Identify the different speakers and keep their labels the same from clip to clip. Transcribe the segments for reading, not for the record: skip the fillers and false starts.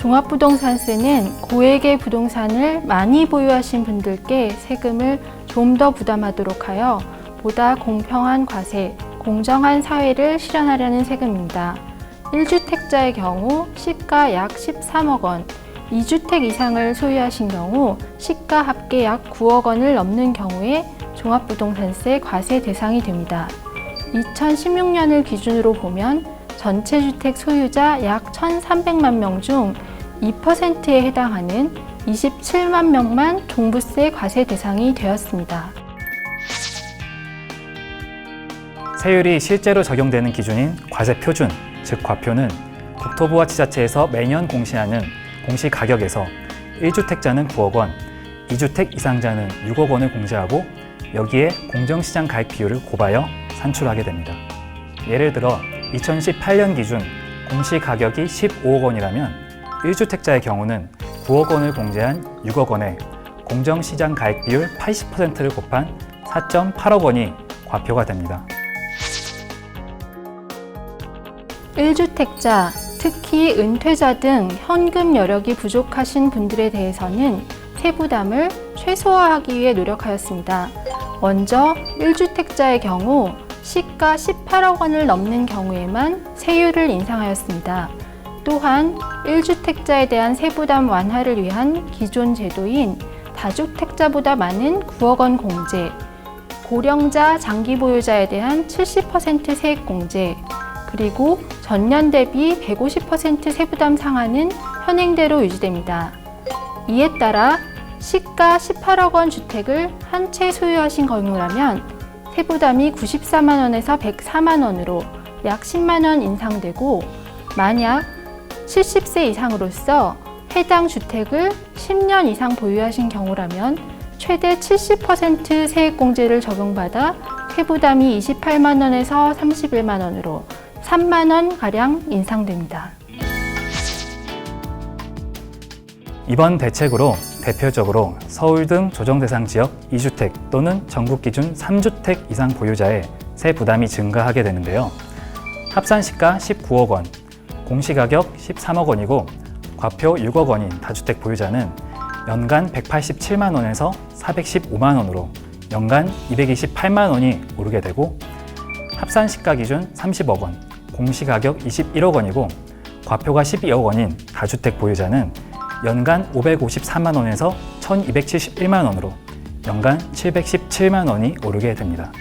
Speaker 1: 종합부동산세는 고액의 부동산을 많이 보유하신 분들께 세금을 좀 더 부담하도록 하여 보다 공평한 과세, 공정한 사회를 실현하려는 세금입니다. 1주택자의 경우 시가 약 13억 원, 2주택 이상을 소유하신 경우 시가 합계 약 9억 원을 넘는 경우에 종합부동산세 과세 대상이 됩니다. 2016년을 기준으로 보면 전체 주택 소유자 약 1,300만 명 중 2%에 해당하는 27만 명만 종부세 과세 대상이 되었습니다.
Speaker 2: 세율이 실제로 적용되는 기준인 과세 표준, 즉 과표는 국토부와 지자체에서 매년 공시하는 공시가격에서 1주택자는 9억 원, 2주택 이상자는 6억 원을 공제하고 여기에 공정시장 가액 비율을 곱하여 산출하게 됩니다. 예를 들어 2018년 기준 공시가격이 15억 원이라면 1주택자의 경우는 9억 원을 공제한 6억 원에 공정시장 가액 비율 80%를 곱한 4.8억 원이 과표가 됩니다.
Speaker 1: 1주택자, 특히 은퇴자 등 현금 여력이 부족하신 분들에 대해서는 세부담을 최소화하기 위해 노력하였습니다. 먼저 1주택자의 경우 시가 18억 원을 넘는 경우에만 세율을 인상하였습니다. 또한 1주택자에 대한 세부담 완화를 위한 기존 제도인 다주택자보다 많은 9억 원 공제, 고령자 장기 보유자에 대한 70% 세액 공제, 그리고 전년 대비 150% 세부담 상한은 현행대로 유지됩니다. 이에 따라 시가 18억 원 주택을 한 채 소유하신 경우라면 세부담이 94만 원에서 104만 원으로 약 10만 원 인상되고, 만약 70세 이상으로서 해당 주택을 10년 이상 보유하신 경우라면 최대 70% 세액공제를 적용받아 세부담이 28만 원에서 31만 원으로 3만 원가량 인상됩니다.
Speaker 2: 이번 대책으로 대표적으로 서울 등 조정대상 지역 2주택 또는 전국 기준 3주택 이상 보유자의 세 부담이 증가하게 되는데요. 합산시가 19억 원, 공시가격 13억 원이고 과표 6억 원인 다주택 보유자는 연간 187만 원에서 415만 원으로 연간 228만 원이 오르게 되고, 합산시가 기준 30억 원, 공시가격 21억 원이고 과표가 12억 원인 다주택 보유자는 연간 553만 원에서 1,271만 원으로 연간 717만 원이 오르게 됩니다.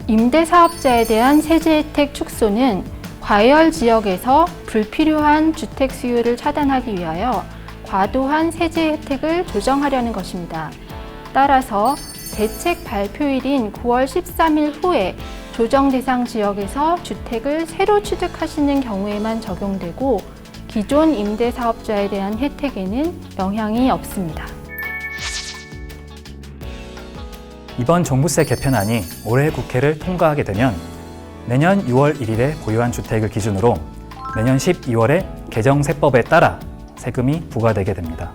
Speaker 1: 임대사업자에 대한 세제 혜택 축소는 과열 지역에서 불필요한 주택 수요를 차단하기 위하여 과도한 세제 혜택을 조정하려는 것입니다. 따라서 대책 발표일인 9월 13일 후에 조정 대상 지역에서 주택을 새로 취득하시는 경우에만 적용되고 기존 임대사업자에 대한 혜택에는 영향이 없습니다.
Speaker 2: 이번 종부세 개편안이 올해 국회를 통과하게 되면 내년 6월 1일에 보유한 주택을 기준으로 내년 12월에 개정 세법에 따라 세금이 부과되게 됩니다.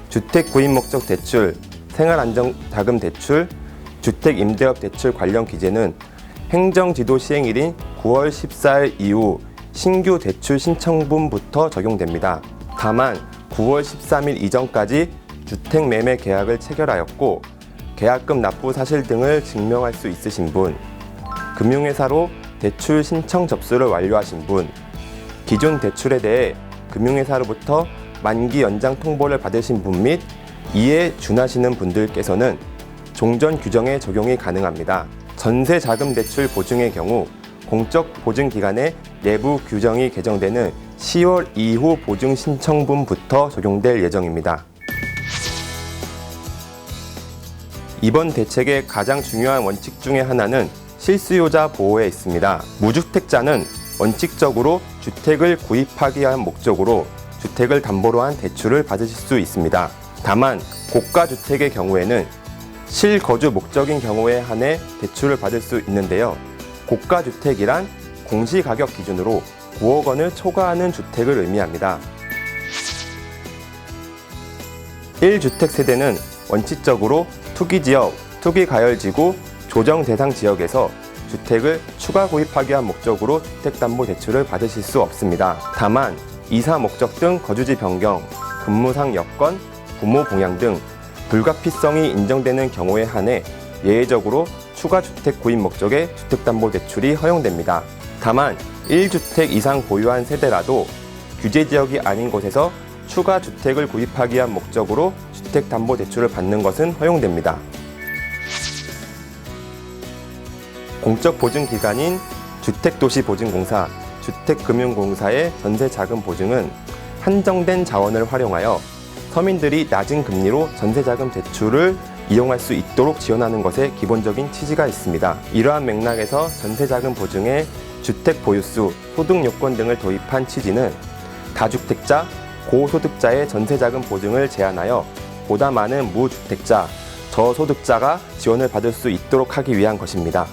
Speaker 3: 주택 구입 목적 대출, 생활안정자금 대출, 주택 임대업 대출 관련 규제는 행정지도 시행일인 9월 14일 이후 신규 대출 신청분부터 적용됩니다. 다만 9월 13일 이전까지 주택 매매 계약을 체결하였고 계약금 납부 사실 등을 증명할 수 있으신 분, 금융회사로 대출 신청 접수를 완료하신 분, 기존 대출에 대해 금융회사로부터 만기 연장 통보를 받으신 분 및 이에 준하시는 분들께서는 종전 규정의 적용이 가능합니다. 전세자금 대출 보증의 경우 공적 보증 기간에 내부 규정이 개정되는 10월 이후 보증 신청분부터 적용될 예정입니다. 이번 대책의 가장 중요한 원칙 중에 하나는 실수요자 보호에 있습니다. 무주택자는 원칙적으로 주택을 구입하기 위한 목적으로 주택을 담보로 한 대출을 받으실 수 있습니다. 다만 고가주택의 경우에는 실거주 목적인 경우에 한해 대출을 받을 수 있는데요. 고가주택이란 공시가격 기준으로 9억 원을 초과하는 주택을 의미합니다. 1주택 세대는 원칙적으로 투기지역, 투기가열지구, 조정대상 지역에서 주택을 추가 구입하기 위한 목적으로 주택담보대출을 받으실 수 없습니다. 다만 이사 목적 등 거주지 변경, 근무상 여건, 부모 봉양 등 불가피성이 인정되는 경우에 한해 예외적으로 추가 주택 구입 목적의 주택담보대출이 허용됩니다. 다만 1주택 이상 보유한 세대라도 규제 지역이 아닌 곳에서 추가 주택을 구입하기 위한 목적으로 주택담보대출을 받는 것은 허용됩니다. 공적 보증 기관인 주택도시보증공사, 주택금융공사의 전세자금 보증은 한정된 자원을 활용하여 서민들이 낮은 금리로 전세자금 대출을 이용할 수 있도록 지원하는 것에 기본적인 취지가 있습니다. 이러한 맥락에서 전세자금 보증에 주택 보유수, 소득 요건 등을 도입한 취지는 다주택자, 고소득자의 전세자금 보증을 제한하여 보다 많은 무주택자, 저소득자가 지원을 받을 수 있도록 하기 위한 것입니다.